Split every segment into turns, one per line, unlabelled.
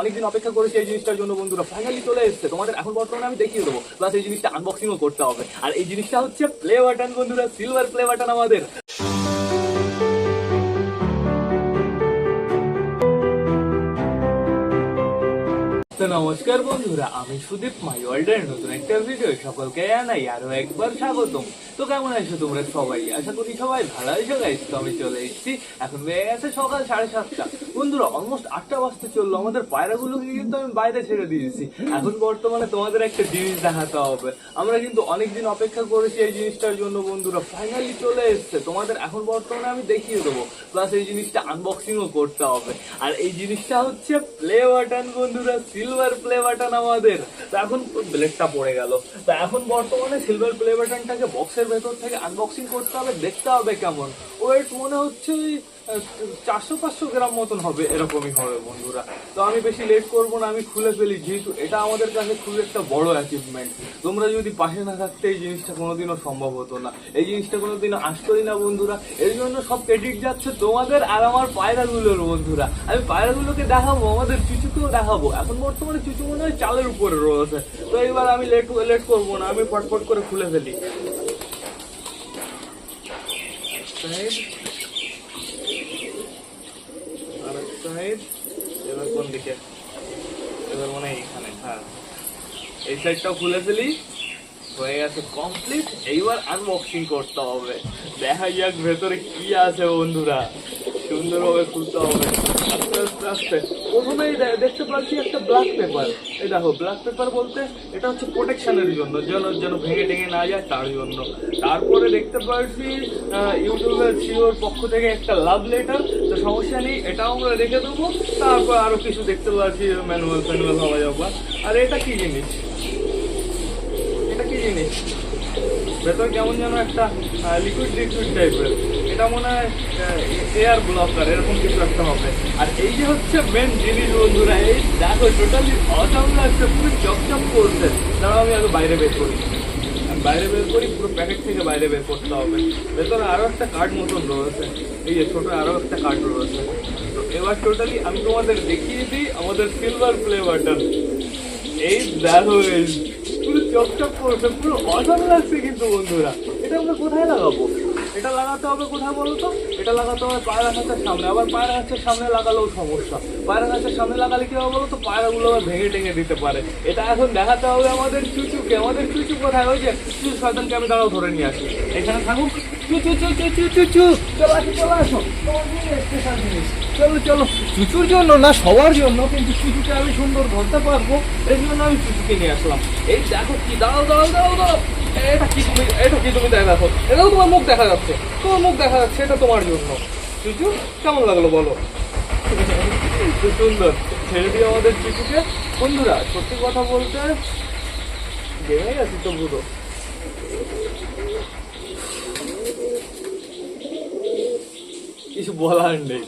অনেকদিন অপেক্ষা করেছি এই জিনিসটার জন্য বন্ধুরা, ফাইনালি চলে এসেছে। তোমাদের এখন বর্তমানে আমি দেখিয়ে দেবো, প্লাস এই জিনিসটা আনবক্সিংও করতে হবে। আর এই জিনিসটা হচ্ছে প্লে বাটন বন্ধুরা, সিলভার প্লে বাটন আমাদের। তো নমস্কার বন্ধুরা, আমি সুদীপ, মাই ওয়ার্ল্ডের নতুন একটা ভিডিও সকলকে জানাই আরো একবার স্বাগতম। তো কেমন আছো তোমরা সবাই? আশা করি সবাই ভালো আছো গাইস। তো আমি চলে এসেছি, এখন হয়ে গেছে সকাল 7:30 বন্ধুরা, অলমোস্ট 8টা বাজতে চললো। আমাদের পায়রাগুলোকে কিন্তু আমি বাইরে ছেড়ে দিয়েছি। এখন বর্তমানে তোমাদের একটা জিনিস দেখাতে হবে। আমরা কিন্তু অনেকদিন অপেক্ষা করেছি এই জিনিসটার জন্য বন্ধুরা, ফাইনালি চলে এসছে। তোমাদের এখন বর্তমানে আমি দেখিয়ে দেবো, প্লাস এই জিনিসটা আনবক্সিংও করতে হবে। আর এই জিনিসটা হচ্ছে প্লে বাটন বন্ধুরা, সিলভার প্লে বাটন আমাদের। তো এখন ব্লেডটা পড়ে গেল। তো এখন বর্তমানে সিলভার প্লে বাটনটাকে বক্সের ভেতর থেকে আনবক্সিং করতে হবে, দেখতে হবে কেমন। ওয়েট মনে হচ্ছে 400-500 গ্রাম মতন হবে, এরকমই হবে বন্ধুরা। তো আমি বেশি লেট করবো না, আমি খুলে ফেলি, যেহেতু এটা আমাদের কাছে খুব একটা বড় অ্যাচিভমেন্ট। তোমরা যদি পাশে না থাকতে এই জিনিসটা কোনোদিনও সম্ভব হতো না, এই জিনিসটা কোনোদিনও আসতোই না বন্ধুরা। এর জন্য সব ক্রেডিট যাচ্ছে তোমাদের আর আমার পায়রাগুলোর বন্ধুরা। আমি পায়রাগুলোকে দেখাবো, আমাদের চুচুকেও দেখাবো। এখন বর্তমানে চুচু মনে হয় চালের উপরে রয়েছে। তো এবার আমি লেট করবো না, আমি ফটফট করে খুলে ফেলি। এবার কোন দিকে? এবার মনে হয় এখানে। হ্যাঁ, এই সাইডটাও খুলে ফেলি। হয়ে গেছে কমপ্লিট। এইবার আনবক্সিং করতে হবে, দেখা যাক ভেতরে কি আছে বন্ধুরা। সুন্দরভাবে খুলতে হবে আস্তে আস্তে আস্তে। প্রথমেই দেখতে পাচ্ছি একটা ব্ল্যাক পেপার। এই দেখো, ব্ল্যাক পেপার বলতে এটা হচ্ছে প্রোটেকশনের জন্য, যেন ভেঙে টেঙে না যায় তার জন্য। তারপরে দেখতে পাচ্ছি ইউটিউবের সিওর পক্ষ থেকে একটা লাভ লেটার। তো সমস্যা নেই, এটাও আমরা রেখে দেবো। তারপর আরো কিছু দেখতে পাচ্ছি, ম্যানুয়াল হওয়া যাবে। আর এটা কি জিনিস? কি জিনিস ভেতর কেমন যেন একটা লিকুইড টাইপের, এটা মনে হয় এয়ার ব্লকার, এরকম কিছু একটা হবে। আর এই যে হচ্ছে মেন জিনিস বন্ধুরা, এই দেখো টোটালি অসাম লাগছে, পুরো চকচক করছে। দাঁড়াও আমি আগে বাইরে বের করি, পুরো প্যাকেট থেকে বাইরে বের করতে হবে। ভেতরে আরো একটা কার্ড মতন রয়েছে, এই যে ছোট আরো একটা কার্ড রয়েছে। তো এবার টোটালি আমি তোমাদের দেখিয়ে দিই আমাদের সিলভার প্লে বাটন। এই দেখো, পুরো চকচক করছে, পুরো অসাম লাগছে কিন্তু বন্ধুরা। এটা আমরা কোথায় লাগাবো? এটা লাগাতে হবে কোথায় বলো তো? এটা লাগাতে হবে পায়রা গাছের সামনে। আবার পায়রা গাছের সামনে লাগালেও সমস্যা। পায়রা গাছের সামনে লাগালে কি হবে বলো তো? পায়রাগুলো আবার ভেঙে টেঙে দিতে পারে। এটা এখন দেখাতে হবে আমাদের চুচুকে। আমাদের চুচু কোথায়? ওই যে চুচু শয়তানকে আমি দাঁড়াও ধরে নিয়ে আসি, এখানে থাকুক। চলো আসো, চলো। চুচুর জন্য না, সবার জন্য, কিন্তু চুচুকে আমি সুন্দর ধরতে পারবো, এই জন্য আমি চুচুকে নিয়ে আসলাম। এই দেখো কি, দাঁড়াও। এটা কি তুমি দেখো, এটাও তোমার মুখ দেখা যাচ্ছে, এটা তোমার জন্য। চুচু কেমন লাগলো বলো? খুব সুন্দর। ছেড়ে দিয়ে আমাদের চুচুকে বন্ধুরা, সত্যি কথা বলতে গেমে গেছি তো পুরো। কিছু বলার নেই।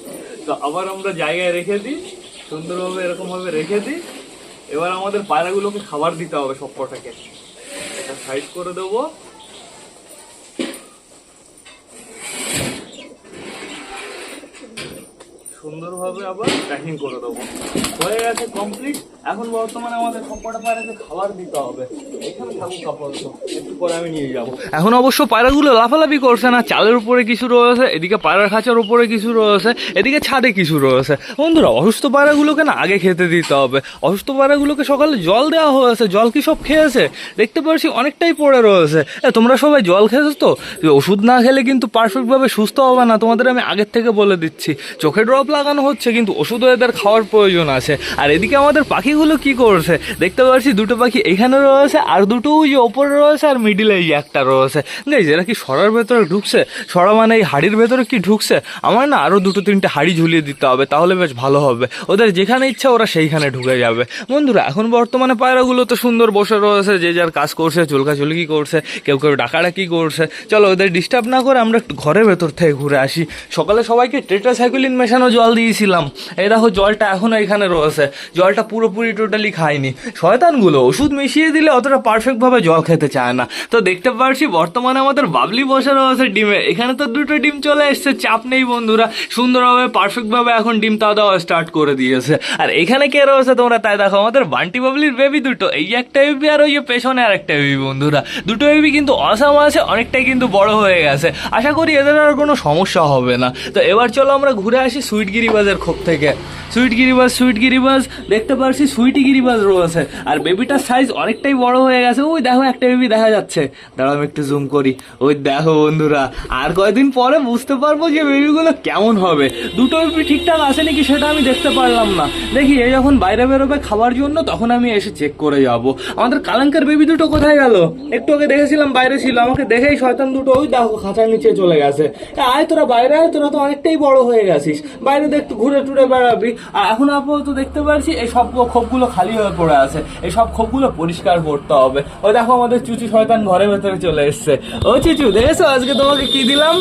তো আবার আমরা জায়গায় রেখে দিই, সুন্দরভাবে এরকম ভাবে রেখে দিই। এবার আমাদের পায়রাগুলোকে খাবার দিতে হবে সব কটাকে। এটা সাইড করে দেবো। সুন্দরভাবে আবার প্যাকিং করে দেবো। হয়ে গেছে কমপ্লিট। এখন বর্তমানে আমাদের সবকটা পায়রাকে খাবার দিতে হবে। এখানে থাকুক আপাতত, একটু পরে আমি নিয়ে যাবো। এখন অবশ্য পায়রাগুলো লাফালাফি করছে না, চালের উপরে কিছু রয়েছে, এদিকে পায়রার খাঁচার উপরে কিছু রয়েছে, এদিকে ছাদে কিছু রয়েছে। বন্ধুরা, অসুস্থ পায়রাগুলোকে না আগে খেতে দিতে হবে। অসুস্থ পায়রাগুলোকে সকালে জল দেওয়া হয়েছে, জল কি সব খেয়েছে? দেখতে পাচ্ছি অনেকটাই পড়ে রয়েছে। তোমরা সবাই জল খেয়েছো তো? ওষুধ না খেলে কিন্তু পারফেক্টভাবে সুস্থ হবে না, তোমাদের আমি আগের থেকে বলে দিচ্ছি। চোখে ড্রপ লাগানো হচ্ছে, কিন্তু ওষুধও এদের খাওয়ার প্রয়োজন আছে। আর এদিকে আমাদের পাখিগুলো কি করছে দেখতে পাচ্ছি, দুটো পাখি এখানে রয়েছে, আর দুটো ওই যে ওপরে রয়েছে, আর মিডিলে এই একটা রয়েছে। গাইস, এরা কি সরার ভেতরে ঢুকছে? সরা মানে এই হাড়ির ভেতরে কি ঢুকছে? আমার না আরো 2-3টে হাড়ি ঝুলিয়ে দিতে হবে, তাহলে বেশ ভালো হবে। ওদের যেখানে ইচ্ছা ওরা সেইখানে ঢুকে যাবে। বন্ধুরা, এখন বর্তমানে পায়রাগুলো তো সুন্দর বসে রয়েছে, যে যার কাজ করছে, চুলকাচুলকি করছে, কেউ ডাকাডাকি করছে। চলো ওদের ডিস্টার্ব না করে আমরা একটু ঘরের ভেতর থেকে ঘুরে আসি। সকালে সবাইকে টেট্রাসাইক্লিন মেশানো জল দিয়েছিলাম। এই দেখো, জলটা এখনো এখানে রয়েছে। জলটা পুরোপুরি
পুরোপুরি টোটালি খায়নি। শয়তানগুলো ওষুধ মিশিয়ে দিলে অতটা পারফেক্টভাবে জল খেতে চায় না। তো দেখতে পারছি বর্তমানে আমাদের বাবলি বসে রয়েছে ডিমে। এখানে তো 2টো ডিম চলে এসছে, চাপ নেই বন্ধুরা, সুন্দরভাবে পারফেক্টভাবে এখন ডিমটা দেওয়া স্টার্ট করে দিয়েছে। আর এখানে কে রয়েছে তোমরা তাই দেখো, আমাদের বান্টি বাবলির বেবি দুটো, এই একটা বেবি আর ওই যে পেছনে আর একটা বেবি বন্ধুরা। দুটো বেবি কিন্তু অসাম আছে, অনেকটাই কিন্তু বড় হয়ে গেছে। আশা করি এদের আর কোনো সমস্যা হবে না। তো এবার চলো আমরা ঘুরে আসি সুইট গিরিবাজের খোপ থেকে। সুইট গিরিবাজ দেখতে পারছি, সুইটি গিরিবাজ রয়েছে। আর বেবিটার সাইজ অনেকটাই বড় হয়ে গেছে। ওই দেখো একটা বেবি দেখা যাচ্ছে, দাঁড়াও আমি একটু জুম করি। ওই দেখো বন্ধুরা, আর কয়েকদিন পরে বুঝতে পারবো যে বেবিগুলো কেমন হবে। দুটো বেবি ঠিকঠাক আছে নাকি সেটা আমি দেখতে পারলাম না। দেখি এ যখন বাইরে বেরোবে খাবার জন্য তখন আমি এসে চেক করে যাব। আমাদের কালাঙ্কার বেবি দুটো কোথায় গেল? একটু আগে দেখেছিলাম বাইরে ছিল, আমাকে দেখেই শয়তান দুটো ওই দেখো খাঁচার নিচে চলে গেছে। আয় তোরা বাইরে আয়, তোরা তো অনেকটাই বড় হয়ে গেছিস, বাইরে দেখতে ঘুরে টুরে বেড়াবি। আর এখন আপাতত দেখতে পারছি এই সব খোপগুলো খালি হয়ে পড়ে আছে, এই সব খোপগুলো পরিষ্কার করতে হবে। ওই দেখো আমাদের চুচু শয়তান ঘরের ভেতরে চলে এসছে। ও চুচু দেখেছো আজকে তোমাকে কি দিলাম?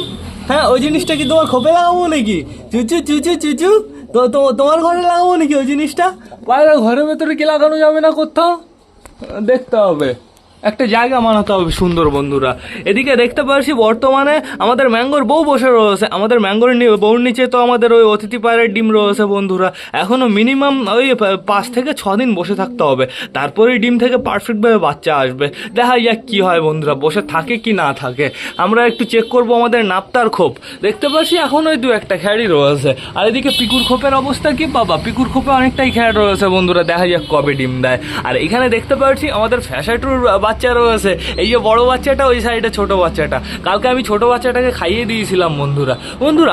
হ্যাঁ, ওই জিনিসটা কি তোমার খোপে লাগাবো নাকি? চুচু চুচু চুচু, তো তোমার ঘরে লাগাবো নাকি ওই জিনিসটা? বাইরে ঘরের ভেতরে কি লাগানো যাবে না কোথাও? দেখতে হবে, একটা জায়গা বানাতে হবে সুন্দর বন্ধুরা। এদিকে দেখতে পাচ্ছি বর্তমানে আমাদের ম্যাঙ্গোর বউ বসে রয়েছে। আমাদের ম্যাঙ্গোর বউর নিচে তো আমাদের ওই অতিথি পায়রার ডিম রয়েছে বন্ধুরা। এখনো মিনিমাম ওই 5 থেকে 6 দিন বসে থাকতে হবে, তারপরে ডিম থেকে পারফেক্টভাবে বাচ্চা আসবে। দেখা যাক কি হয় বন্ধুরা, বসে থাকে কি না থাকে। আমরা একটু চেক করব আমাদের নাপ্তার খোপ। দেখতে পাচ্ছি এখন ওই 2-1টা খ্যাড়ি রয়েছে। আর এদিকে পিকুর খোপের অবস্থা কি বাবা? পিকুর খোপে অনেকটাই খ্যাড় রয়েছে বন্ধুরা, দেখা যাক কবে ডিম দেয়। আর এখানে দেখতে পাচ্ছি আমাদের ফ্যাসাটুর বাচ্চা রয়েছে। এই যে বড় বাচ্চাটা, ওই সাইডে ছোট বাচ্চাটা। কালকে আমি ছোট বাচ্চাটাকে খাইয়ে দিয়েছিলাম বন্ধুরা।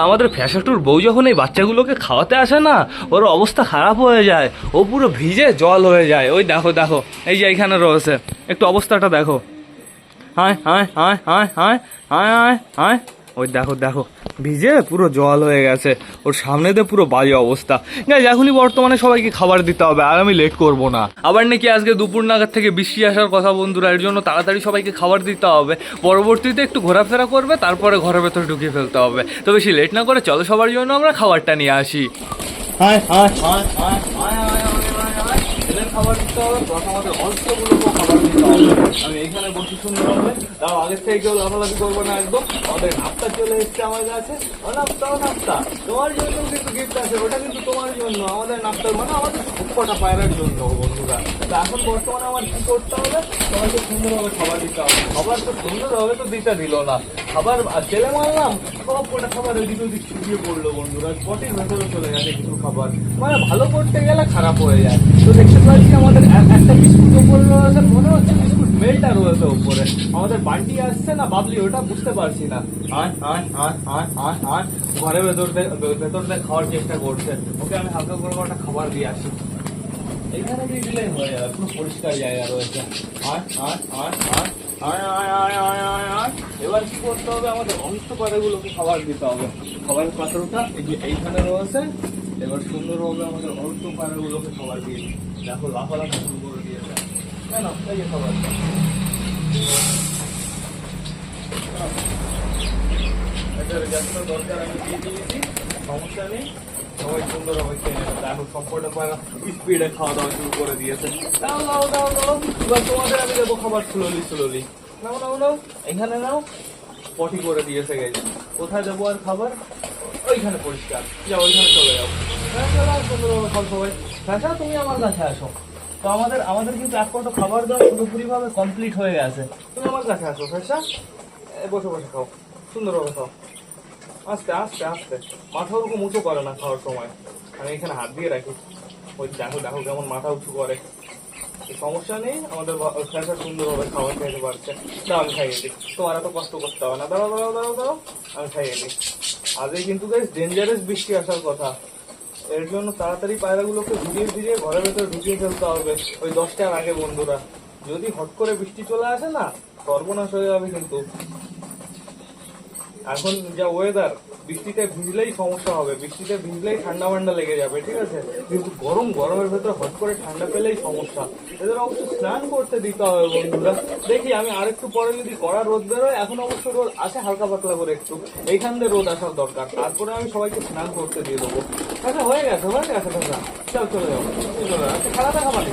আমাদের ফ্যাসাটুর বউ যখন এই বাচ্চাগুলোকে খাওয়াতে আসে না, ওর অবস্থা খারাপ হয়ে যায়, ও পুরো ভিজে জল হয়ে যায়। ওই দেখো দেখো, এই যে এখানে রয়েছে, একটু অবস্থাটা দেখো। হায় হায় হায় হায় হায় হায় হায় হায়, ওই দেখো দেখো, ভিজে পুরো জল হয়ে গেছে, ওর সামনে দিয়ে পুরো বাজে অবস্থা। গাইজ এখনই বর্তমানে সবাইকে খাবার দিতে হবে, আর আমি লেট করব না। আবার নাকি আজকে দুপুর নাগাদ থেকে বৃষ্টি আসার কথা বন্ধুরা, এর জন্য তাড়াতাড়ি সবাইকে খাবার দিতে হবে। পরবর্তীতে একটু ঘোরাফেরা করবে, তারপরে ঘরের ভেতরে ঢুকিয়ে ফেলতে হবে। তো বেশি লেট না করে চলো সবার জন্য আমরা খাবারটা নিয়ে আসি। হায় হায় হায় হায় হায় হায় হায়, এদের খাবার দিতে হবে, আমাদের অল্পগুলোকেও খাবার দিতে হবে। আমি এইখানে বসে সুন্দর হবে, তাও আগের থেকে কেউ লাফালাফি করবো না একদম। আমাদের নাপ্তা চলে এসছে আমার কাছে। ও নাপ্তা, ও নাপ্তা, তোমার জন্য কিন্তু গিফট আছে, ওটা কিন্তু তোমার জন্য। আমাদের নাপ্তার মানে আমাদের সবকটা পায়রার জন্য বন্ধুরা। তো এখন বর্তমানে আমার কি করতে হবে, সবাইকে সুন্দরভাবে খাবার দিতে হবে। খাবার তো সুন্দরভাবে তো দিতে দিল না, খাবার ছেলে মারলাম, সব কটা খাবার এদিক ওদিক ছড়িয়ে পড়লো বন্ধুরা, পটির ভেতরে চলে গেছে কিছু খাবার। মানে ভালো করতে গেলে খারাপ হয়ে যায়। তো দেখতে পাচ্ছি আমাদের একটা বিস্কুট ওপরে রয়েছে, মনে হচ্ছে বিস্কুট মেলটা রয়েছে ওপরে। আমাদের বান্টি আসছে না বাবলি, ওটা বুঝতে পারছি না। ঘরের ভেতর দিয়ে খাওয়ার চেষ্টা করছে। ওকে আমি হালকা করে একটা খাবার দিয়ে আসি। এখানে দিয়ে দিলেই হয়ে যাবে, পুরো পরিষ্কার জায়গা রয়েছে। এবার কি করতে হবে, আমাদের অংশ পাতাগুলোকে খাবার দিতে হবে। খাবারের পাত্রটা এইখানে রয়েছে। এবার সুন্দরভাবে আমাদের অল্প পায়রাগুলোকে খাবার দিয়ে দিই। দেখো লাফালাফি শুরু করে দিয়েছে। কেন এই যে খাবারটা দরকার আমি দিয়ে দিয়েছি, সমস্যা নেই। সবাই সুন্দরভাবে খেয়ে নেবে। দেখো সবকটা পায়রা স্পিডে খাওয়া দাওয়া শুরু করে দিয়েছে। দাও দাও দাও দাও, এবার তোমাদের আমি দেবো খাবার স্লোলি স্লোলি। নাও নাও নাও, এখানে নাও। পটি করে দিয়েছে গেছে, কোথায় দেবো আর খাবার? ওইখানে পরিষ্কার, যাও ওইখানে চলে যাও। সুন্দরভাবে খাও সবাই। হ্যাঁ তুমি আমার কাছে আসো। তো আমাদের কিন্তু এক কত খাবার দাওয়া পুরোপুরি ভাবে কমপ্লিট হয়ে গেছে। তুমি আমার কাছে আসো ফেসা, বসে বসে খাও, সুন্দরভাবে খাও। আস্তে আস্তে আস্তে, মাথা ওরকম উঁচু করে না খাওয়ার সময়। আমি এখানে হাত দিয়ে রাখি। ওই দেখো দেখো কেমন মাথা উঁচু করে। সমস্যা নেই, আমাদের ফ্যাসা সুন্দরভাবে খাবার খাইতে পারছে। দাও আমি খাইয়ে দিই, তোমার এত কষ্ট করতে হবে না। দাঁড়াও দাঁড়াও দাঁড়াও দাঁড়াও, আমি খাইয়ে দিই। আজকে কিন্তু বেশ ডেঞ্জারাস বৃষ্টি আসার কথা, এর জন্য তাড়াতাড়ি পায়রাগুলোকে ভিজিয়ে ভিজিয়ে ঘরের ভেতরে ঢুকিয়ে ফেলতে হবে ওই 10টার আগে বন্ধুরা। যদি হট করে বৃষ্টি চলে আসে না, সর্বনাশ হয়ে যাবে কিন্তু। এখন যা ওয়েদার, বৃষ্টিতে ভিজলেই সমস্যা হবে, বৃষ্টিতে ভিজলেই ঠান্ডা মান্ডা লেগে যাবে, ঠিক আছে? কিন্তু গরমের ভেতরে হট করে ঠান্ডা পেলেই সমস্যা। এদের অবশ্য স্নান করতে দিতে হবে বন্ধুরা। দেখি আমি আরেকটু পরে যদি কড়া রোদ বেরোয়, এখন অবশ্য রোদ আসে হালকা পাতলা করে একটু, এইখান দিয়ে রোদ আসার দরকার, তারপরে আমি সবাইকে স্নান করতে দিয়ে দেবো। আচ্ছা হয়ে গেছে দাদা, চল চলে যাবো। আচ্ছা খেলা দেখাবা নাকি?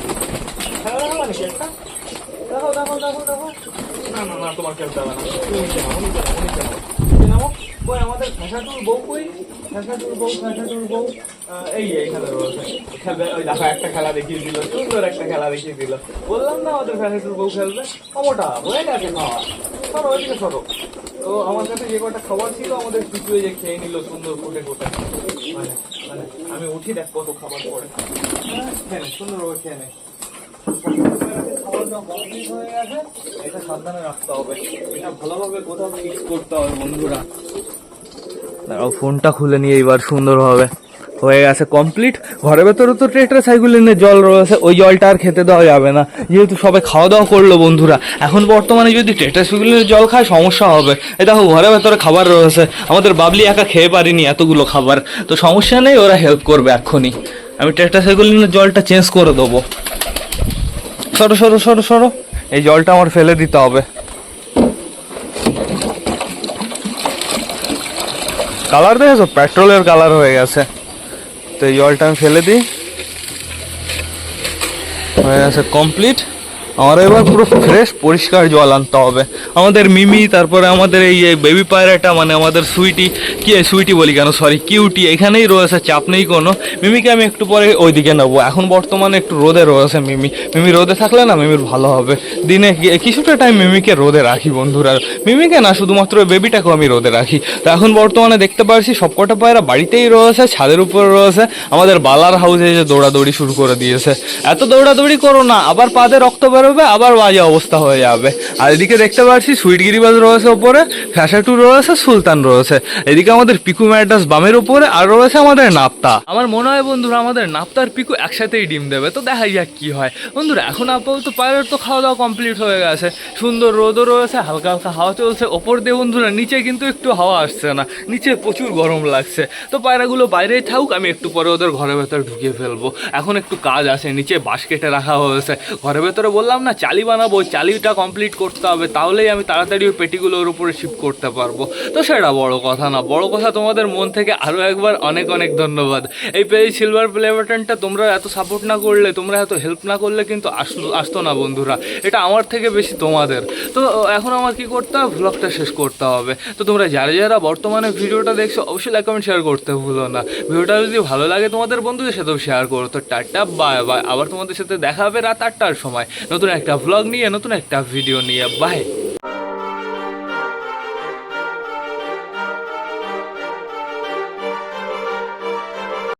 খেলা দেখাবা নাকি একটা? দেখো দেখো দেখো দেখো। না না না, তোমার খেলতে হবে না, তুমি নিচে নামো, নিচে নামো। কই আমাদের ফ্যাশাটুর বউ কই? ফ্যাশাটুর বউ এই এইখানে রয়েছে, খেলবে। ওই দেখো একটা খেলা দেখিয়ে দিল, সুন্দর একটা খেলা দেখিয়ে দিল। বললাম না আমাদের ফ্যাশাটুর বউ খেলবে। মোটা হয়ে গেছে খাওয়া, সরো ওইদিকে সরো। তো আমার কাছে যে কটা খাবার ছিল আমাদের পিছুয়ে যে খেয়ে নিল সুন্দর ফুটে ফুটে। মানে মানে আমি উঠি, দেখ কত খাবার পড়ে। খেয়ে নে, সুন্দরভাবে খেয়ে নে। খাবার দাওয়া কমপ্লিট হয়ে গেছে, এটা সাবধানে রাখতে হবে, এটা ভালোভাবে কোথাও ফিক্স করতে হবে বন্ধুরা। দাঁড়াও, ফোনটা খুলে নিয়ে এবার সুন্দরভাবে হয়ে গেছে কমপ্লিট। ঘরের ভেতরে তো টেট্রাসাইক্লিনের জল রয়েছে, ওই জলটা আর খেতে দেওয়া যাবে না, যেহেতু সবাই খাওয়া দাওয়া করলো বন্ধুরা। এখন বর্তমানে যদি টেট্রাসাইক্লিনের জল খায় সমস্যা হবে। এই দেখো ঘরের ভেতরে খাবার রয়েছে, আমাদের বাবলি একা খেয়ে পারিনি এতগুলো খাবার, তো সমস্যা নেই, ওরা হেল্প করবে এক্ষুনি। আমি টেট্রাসাইক্লিনের জলটা চেঞ্জ করে দেবো। সরো সরো সরো সরো, এই জলটা আমার ফেলে দিতে হবে। কালার দেখেছো, পেট্রোলের কালার হয়ে গেছে, তো এই জলটা আমি ফেলে দিই। হয়ে গেছে কমপ্লিট। আমার এবার পুরো ফ্রেশ পরিষ্কার জল আনতে হবে। আমাদের মিমি, তারপরে আমাদের এই বেবি পায়রাটা, মানে আমাদের সুইটি, কি সুইটি বলি কেন, সরি কিউটি, এখানেই রয়েছে, চাপ নেই কোনো। মিমিকে আমি একটু পরে ওইদিকে নেবো, এখন বর্তমানে একটু রোদে রয়েছে মিমি রোদে থাকলে না মিমির ভালো হবে। দিনে কিছুটা টাইম মিমিকে রোদে রাখি বন্ধুরা, মিমিকে না শুধুমাত্র বেবিটাকেও আমি রোদে রাখি। তো এখন বর্তমানে দেখতে পাচ্ছি সবকটা পায়রা বাড়িতেই রয়েছে, ছাদের উপরে রয়েছে। আমাদের বালার হাউসে যে দৌড়াদৌড়ি শুরু করে দিয়েছে। এত দৌড়াদৌড়ি করো না, আবার পাদে রক্ত বেরোবে, আবার বাজে অবস্থা হয়ে যাবে। আর এদিকে দেখতে পাচ্ছি সুইট গিরিবাজ রয়েছে ওপরে, ফ্যাশাটু রয়েছে, সুলতান রয়েছে। এদিকে আমাদের পিকু ম্যাডাস বামের উপরে, আর রয়েছে আমাদের নাপ্তা। আমার মনে হয় বন্ধুরা আমাদের নাপ্তার পিকু একসাথেই ডিম দেবে, তো দেখা যাক কি হয় বন্ধুরা। এখন আপাতত পায়রার তো খাওয়া দাওয়া কমপ্লিট হয়ে গেছে, সুন্দর রোদও রয়েছে, হালকা হালকা হাওয়া চলছে ওপর দিয়ে বন্ধুরা, নিচে কিন্তু একটু হাওয়া আসছে না, নিচে প্রচুর গরম লাগছে। তো পায়রাগুলো বাইরেই থাকুক, আমি একটু পরে ওদের ঘরের ভেতরে ঢুকিয়ে ফেলবো। এখন একটু কাজ আছে, নিচে বাঁশ কেটে রাখা হয়েছে, ঘরের ভেতরে বললাম না চালি বানাবো, চালিটা কমপ্লিট করতে হবে, তাহলেই আমি তাড়াতাড়ি ওই পেটিগুলো ওর উপরে শিফট করতে পারবো। তো সেটা বড় কথা না, বড় কথা তোমাদের মন থেকে আরও একবার অনেক অনেক ধন্যবাদ। এই পেজ সিলভার প্লে বাটনটা তোমরা এত সাপোর্ট না করলে, তোমরা এত হেল্প না করলে কিন্তু আসতো না বন্ধুরা, এটা আমার থেকে বেশি তোমাদের। তো এখন আমার কি করতে হবে, ভ্লগটা শেষ করতে হবে। তো তোমরা যারা বর্তমানে ভিডিওটা দেখছো অবশ্যই লাইক কমেন্ট শেয়ার করতে ভুলো না। ভিডিওটা যদি ভালো লাগে তোমাদের বন্ধুদের সাথেও শেয়ার করো। তো টাটা বাই বাই, আবার তোমাদের সাথে দেখা হবে রাত 8টার সময় নতুন একটা ভ্লগ নিয়ে, নতুন একটা ভিডিও নিয়ে। বাই।